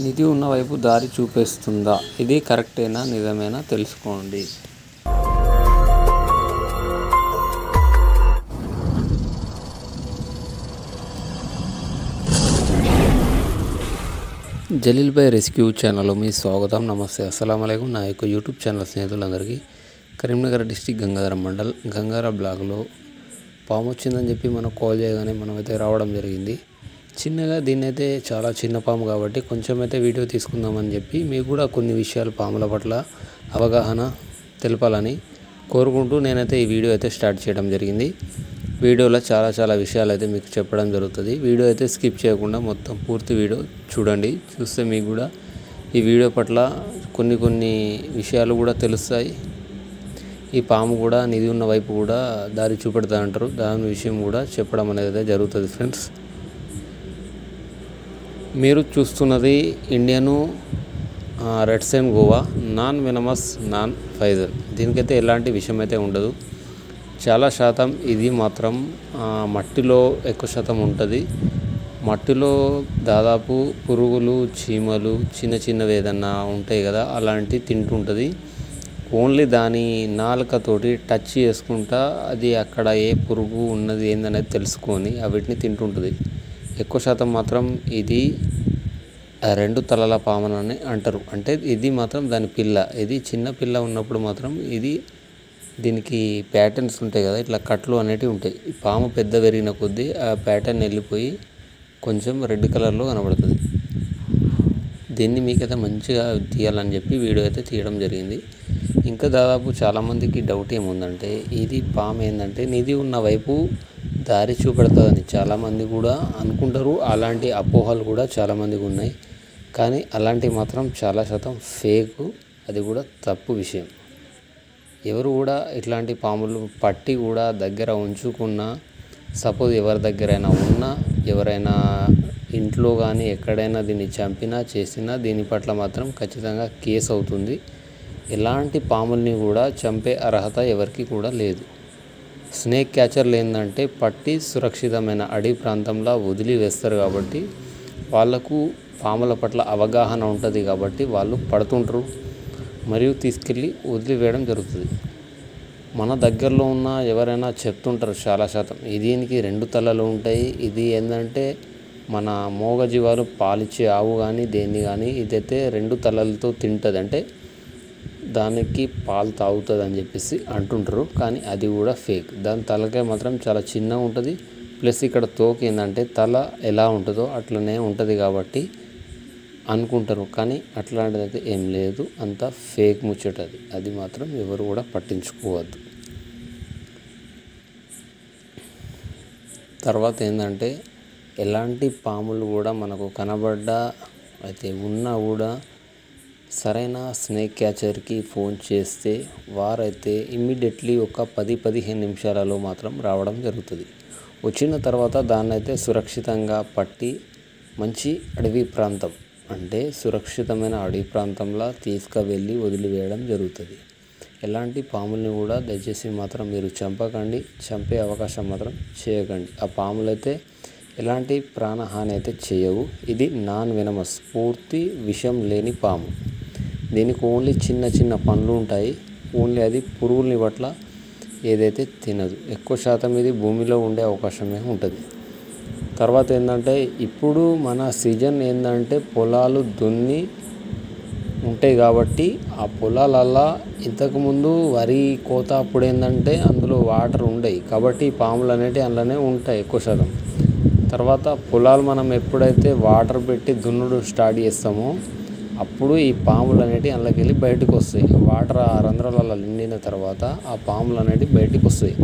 నిధి ఉన్న వైపు దారి చూపిస్తుందా? ఇది కరెక్టేనా, నిజమేనా తెలుసుకోండి. జలీల్ భాయ్ రెస్క్యూ ఛానల్లో మీ స్వాగతం. నమస్తే, అస్సలాము అలైకుం. నా యొక్క యూట్యూబ్ ఛానల్ స్నేహితులందరికీ కరీంనగర్ డిస్టిక్ గంగాధరం మండల్ గంగారా బ్లాగ్లో పాము వచ్చిందని చెప్పి మనకు కాల్ చేయగానే మనమైతే రావడం జరిగింది. చిన్నగా దీన్ని అయితే చాలా చిన్న పాము కాబట్టి కొంచెం అయితే వీడియో తీసుకుందామని చెప్పి మీకు కూడా కొన్ని విషయాలు పాముల పట్ల అవగాహన తెలపాలని కోరుకుంటూ నేనైతే ఈ వీడియో అయితే స్టార్ట్ చేయడం జరిగింది. వీడియోలో చాలా విషయాలు అయితే మీకు చెప్పడం జరుగుతుంది. వీడియో అయితే స్కిప్ చేయకుండా మొత్తం పూర్తి వీడియో చూడండి. చూస్తే మీకు కూడా ఈ వీడియో పట్ల కొన్ని విషయాలు కూడా తెలుస్తాయి. ఈ పాము కూడా నిధి ఉన్న వైపు కూడా దారి చూపెడతా అంటారు. దాని విషయం కూడా చెప్పడం అనేది జరుగుతుంది. ఫ్రెండ్స్, మీరు చూస్తున్నది Indian red sand boa non venomous non ఫైజల్. దీనికైతే ఎలాంటి విషయం అయితే ఉండదు. చాలా శాతం ఇది మాత్రం మట్టిలో ఎక్కువ శాతం ఉంటుంది. మట్టిలో దాదాపు పురుగులు, చీమలు చిన్నవి ఏదన్నా ఉంటాయి కదా, అలాంటివి తింటుంటుంది. ఓన్లీ దాని నాలుకతోటి టచ్ చేసుకుంటా అది అక్కడ ఏ పురుగు ఉన్నది ఏందనేది తెలుసుకొని వీటిని తింటుంటుంది. ఎక్కువ శాతం మాత్రం ఇది రెండు తలల పామునని అంటారు. అంటే ఇది మాత్రం దాని పిల్ల. ఇది చిన్న పిల్ల ఉన్నప్పుడు మాత్రం దీనికి ప్యాటర్న్స్ ఉంటాయి కదా, ఇట్లా కట్లు అనేటివి ఉంటాయి. ఈ పాము పెద్ద పెరిగిన కొద్దీ ఆ ప్యాటర్న్ వెళ్ళిపోయి కొంచెం రెడ్ కలర్లో కనబడుతుంది. దీన్ని మీకైతే మంచిగా తీయాలని చెప్పి వీడియో అయితే తీయడం జరిగింది. ఇంకా దాదాపు చాలామందికి డౌట్ ఏముందంటే, ఇది పాము ఏంటంటే నిధి ఉన్న వైపు దారి చూపెడుతుందని చాలామంది కూడా అనుకుంటారు. అలాంటి అపోహలు కూడా చాలామందికి ఉన్నాయి. కానీ అలాంటివి మాత్రం చాలా శాతం ఫేక్. అది కూడా తప్పు విషయం. ఎవరు కూడా ఇట్లాంటి పాములు పట్టి కూడా దగ్గర ఉంచుకున్నా, సపోజ్ ఎవరి దగ్గరైనా ఉన్నా, ఎవరైనా ఇంట్లో కానీ ఎక్కడైనా దీన్ని చంపినా చేసినా దీని పట్ల మాత్రం ఖచ్చితంగా కేసు అవుతుంది. ఎలాంటి పాముల్ని కూడా చంపే అర్హత ఎవరికి కూడా లేదు. స్నేక్ క్యాచర్లు ఏంటంటే పట్టి సురక్షితమైన అడవి ప్రాంతంలో వదిలివేస్తారు కాబట్టి వాళ్ళకు పాముల పట్ల అవగాహన ఉంటుంది. కాబట్టి వాళ్ళు పడుతుంటారు మరియు తీసుకెళ్ళి వదిలివేయడం జరుగుతుంది. మన దగ్గరలో ఉన్న ఎవరైనా చెప్తుంటారు చాలా శాతం, దీనికి రెండు తలలు ఉంటాయి. ఇది ఏంటంటే మన మూగజీవాలు పాలిచ్చే ఆవు కానీ దేన్ని కానీ ఇదైతే రెండు తలలతో తింటుంది, అంటే దానికి పాలు తాగుతుంది అని చెప్పేసి అంటుంటారు. కానీ అది కూడా ఫేక్. దాని తలకాయ మాత్రం చాలా చిన్నగా ఉంటుంది. ప్లస్ ఇక్కడ తోక ఏంటంటే తల ఎలా ఉంటుందో అట్లనే ఉంటుంది కాబట్టి అనుకుంటారు. కానీ అట్లాంటిది అయితే ఏం లేదు. అంతా ఫేక్ ముచ్చటది. అది మాత్రం ఎవరు కూడా పట్టించుకోవద్దు. తర్వాత ఏంటంటే ఎలాంటి పాములు కూడా మనకు కనబడ్డా అయితే ఉన్నా కూడా సరైన స్నేక్ క్యాచర్కి ఫోన్ చేస్తే వారైతే ఇమ్మీడియట్లీ ఒక 10-15 నిమిషాలలో మాత్రం రావడం జరుగుతుంది. వచ్చిన తర్వాత దాన్ని అయితే సురక్షితంగా పట్టి మంచి అడవి ప్రాంతం, అంటే సురక్షితమైన అడవి ప్రాంతంలో తీసుకువెళ్ళి వదిలివేయడం జరుగుతుంది. ఎలాంటి పాముల్ని కూడా దయచేసి మాత్రం మీరు చంపకండి. చంపే అవకాశం మాత్రం చేయకండి. ఆ పాములైతే ఎలాంటి ప్రాణహాని అయితే చేయవు. ఇది నాన్ వెనమస్, పూర్తి విషం లేని పాము. దీనికి ఓన్లీ చిన్న పండ్లు ఉంటాయి. ఓన్లీ అది పురుగుల్ని పట్ల ఏదైతే తినదు. ఎక్కువ శాతం ఇది భూమిలో ఉండే అవకాశమే ఉంటుంది. తర్వాత ఏంటంటే ఇప్పుడు మన సీజన్ ఏంటంటే పొలాలు దున్ని ఉంటాయి కాబట్టి ఆ పొలాలల్లా ఇంతకుముందు వరి కోత అప్పుడు ఏంటంటే అందులో వాటర్ ఉండవు కాబట్టి పాములు అనేటివి అందులోనే ఉంటాయి ఎక్కువ శాతం. తర్వాత పొలాలు మనం ఎప్పుడైతే వాటర్ పెట్టి దున్నుడు స్టార్ట్ చేస్తామో అప్పుడు ఈ పాములు అనేటివి అందులోకి వెళ్ళి బయటకు వస్తాయి. వాటర్ ఆ రంధ్రాలలో నిండిన తర్వాత ఆ పాములు అనేటివి బయటకు వస్తాయి.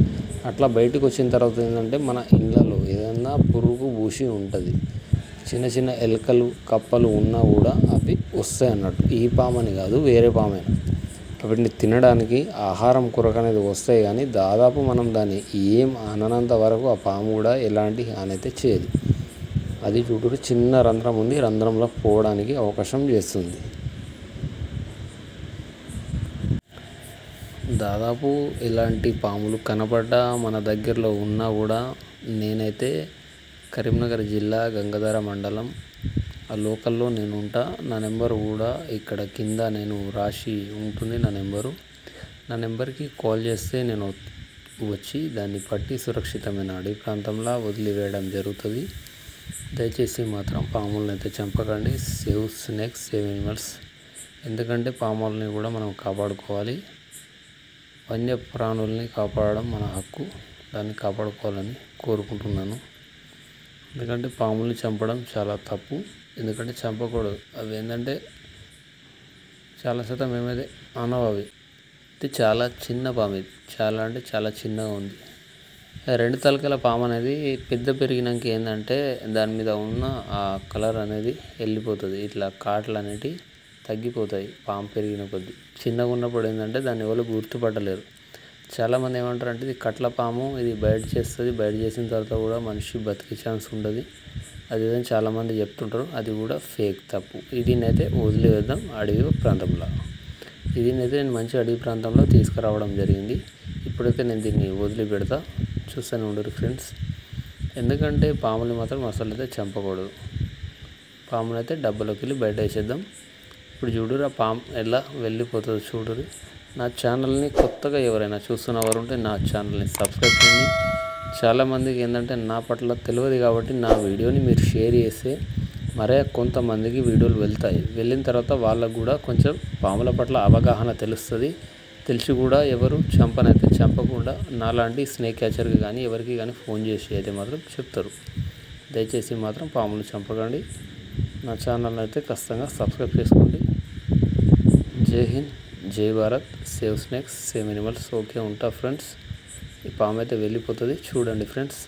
అట్లా బయటకు వచ్చిన తర్వాత ఏంటంటే మన ఇళ్ళలో ఏదన్నా పురుగు పూసి ఉంటుంది, చిన్న ఎలుకలు కప్పలు ఉన్నా కూడా అవి వస్తాయి అన్నట్టు. ఈ పాము అని కాదు, వేరే పామైనా వీటిని తినడానికి ఆహారం కొరకు అనేది వస్తాయి. కానీ దాదాపు మనం దాన్ని ఏం అననంత వరకు ఆ పాము కూడా ఎలాంటి హాని అయితే చేయదు. అది చుట్టూ చిన్న రంధ్రం ఉంది, రంధ్రంలో పోవడానికి అవకాశం చేస్తుంది. దాదాపు ఇలాంటి పాములు కనపడ్డా మన దగ్గరలో ఉన్నా కూడా నేనైతే కరీంనగర్ జిల్లా గంగాధర మండలం ఆ లోకల్లో నేను ఉంటా. నా నెంబర్ కూడా ఇక్కడ కింద నేను రాసి ఉంటుంది. నా నెంబర్కి కాల్ చేస్తే నేను వచ్చి దాన్ని పట్టి సురక్షితమైన అడవి ప్రాంతంలో వదిలివేయడం జరుగుతుంది. దయచేసి మాత్రం పాములను అయితే చంపకండి. Save snakes, save animals. ఎందుకంటే పాములని కూడా మనం కాపాడుకోవాలి. వన్యప్రాణుల్ని కాపాడడం మన హక్కు. దాన్ని కాపాడుకోవాలని కోరుకుంటున్నాను. ఎందుకంటే పాముల్ని చంపడం చాలా తప్పు. ఎందుకంటే చంపకూడదు. అవి ఏంటంటే చాలా శాతం ఏమైతే అనవు. అవి ఇది చాలా చిన్న పాము. ఇది చాలా అంటే చాలా చిన్నగా ఉంది. 2 తలకాయల పాము అనేది పెద్ద పెరిగినాక ఏంటంటే దాని మీద ఉన్న ఆ కలర్ అనేది వెళ్ళిపోతుంది. ఇట్లా కాట్లు అనేటివి తగ్గిపోతాయి పాము పెరిగిన కొద్దీ. చిన్నగా ఉన్నప్పుడు ఏంటంటే దాన్ని ఎవరు గుర్తుపట్టలేరు. చాలామంది ఏమంటారు అంటే ఇది కట్ల పాము, ఇది బయట చేస్తుంది, బయట చేసిన తర్వాత కూడా మనిషి బతికే ఛాన్స్ ఉండదు అది అని చాలామంది చెప్తుంటారు. అది కూడా ఫేక్, తప్పు. దీన్నైతే వదిలివేద్దాం అడవి ప్రాంతంలో. దీన్నైతే నేను మంచి అడవి ప్రాంతంలో తీసుకురావడం జరిగింది. ఇప్పుడైతే నేను దీన్ని వదిలిపెడతా. చూస్తూనే ఉండరు ఫ్రెండ్స్. ఎందుకంటే పాముని మాత్రం అసలు అయితే చంపకూడదు. పాముని అయితే డబ్బాలోకి వెళ్ళి బయట వేసేద్దాం. ఇప్పుడు చూడురు ఆ పాము ఎలా వెళ్ళిపోతుంది చూడురు. నా ఛానల్ని కొత్తగా ఎవరైనా చూస్తున్నవారు ఉంటే నా ఛానల్ని సబ్స్క్రైబ్ చేయండి. చాలామందికి ఏంటంటే నా పట్ల తెలియదు కాబట్టి నా వీడియోని మీరు షేర్ చేస్తే మరే కొంతమందికి వీడియోలు వెళ్తాయి. వెళ్ళిన తర్వాత వాళ్ళకు కూడా కొంచెం పాముల పట్ల అవగాహన తెలుస్తుంది. తెలిసి కూడా ఎవరు చంపకుండా నాలాంటి స్నేక్ క్యాచర్కి కానీ ఎవరికి కానీ ఫోన్ చేసి అయితే మాత్రం చెప్తారు. దయచేసి మాత్రం పాములు చంపకండి. నా ఛానల్ అయితే ఖచ్చితంగా సబ్స్క్రైబ్ చేసుకోండి. జై హింద్, జై Bharat. Save snakes, save animals. Okay, ఉంటా ఫ్రెండ్స్. ఈ పాము అయితే వెళ్ళిపోతుంది. చూడండి ఫ్రెండ్స్.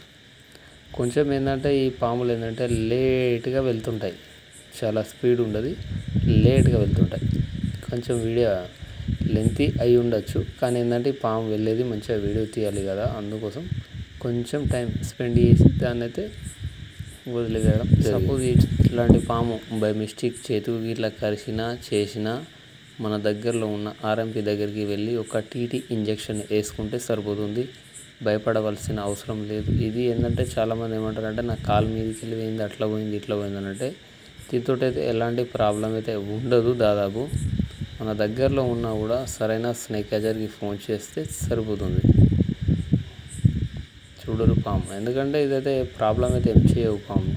కొంచెం ఏంటంటే ఈ పాములు ఏంటంటే లేట్గా వెళ్తుంటాయి. చాలా స్పీడ్ ఉండదు, లేట్గా వెళ్తుంటాయి. కొంచెం వీడియో లెంతీ అయి ఉండొచ్చు. కానీ ఏంటంటే ఈ పాము వెళ్ళేది మంచిగా వీడియో తీయాలి కదా, అందుకోసం కొంచెం టైం స్పెండ్ చేసి దాన్ని అయితే వదిలివేయడం. సపోజ్ ఇట్లాంటి పాము బై మిస్టేక్ చేతికి ఇట్లా చేసినా మన దగ్గరలో ఉన్న ఆర్ఎంపీ దగ్గరికి వెళ్ళి ఒక టీటీ ఇంజెక్షన్ వేసుకుంటే సరిపోతుంది. భయపడవలసిన అవసరం లేదు. ఇది ఏంటంటే చాలామంది ఏమంటారంటే నా కాలు మీదకి వెళ్ళి పోయింది, అట్లా పోయింది, ఇట్లా పోయింది అని అంటే దీంతో అయితే ఎలాంటి ప్రాబ్లం అయితే ఉండదు. దాదాపు మన దగ్గరలో ఉన్నా కూడా సరైన స్నేక్ క్యాచర్కి ఫోన్ చేస్తే సరిపోతుంది. చూడరు పాము. ఎందుకంటే ఇదైతే ప్రాబ్లం అయితే ఏం చేయవు పాము.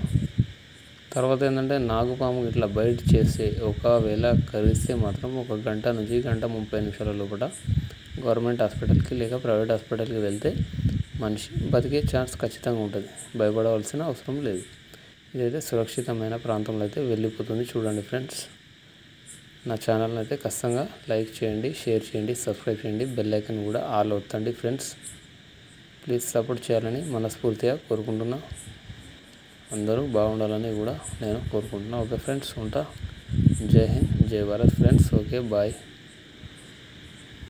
తర్వాత ఏంటంటే నాగుపాము ఇట్లా బయట చేస్తే ఒకవేళ కరిస్తే మాత్రం 1 గంట నుంచి 1:30 నిమిషాల లోపల గవర్నమెంట్ హాస్పిటల్కి లేక ప్రైవేట్ హాస్పిటల్కి వెళ్తే మనిషి బతికే ఛాన్స్ ఖచ్చితంగా ఉంటుంది. భయపడవలసిన అవసరం లేదు. ఇదైతే సురక్షితమైన ప్రాంతంలో అయితే వెళ్ళిపోతుంది. చూడండి ఫ్రెండ్స్. నా ఛానల్ని అయితే ఖచ్చితంగా లైక్ చేయండి, షేర్ చేయండి, సబ్స్క్రైబ్ చేయండి. బెల్ ఐకాన్ కూడా ఆల్ ఒత్తండి ఫ్రెండ్స్. ప్లీజ్ సపోర్ట్ చేయాలని మనస్ఫూర్తిగా కోరుకుంటున్నా. అందరూ బాగుండాలని కూడా నేను కోరుకుంటున్నా. ఓకే ఫ్రెండ్స్, ఉంటా. జై హింద్, జై భారత్ ఫ్రెండ్స్. Okay, bye.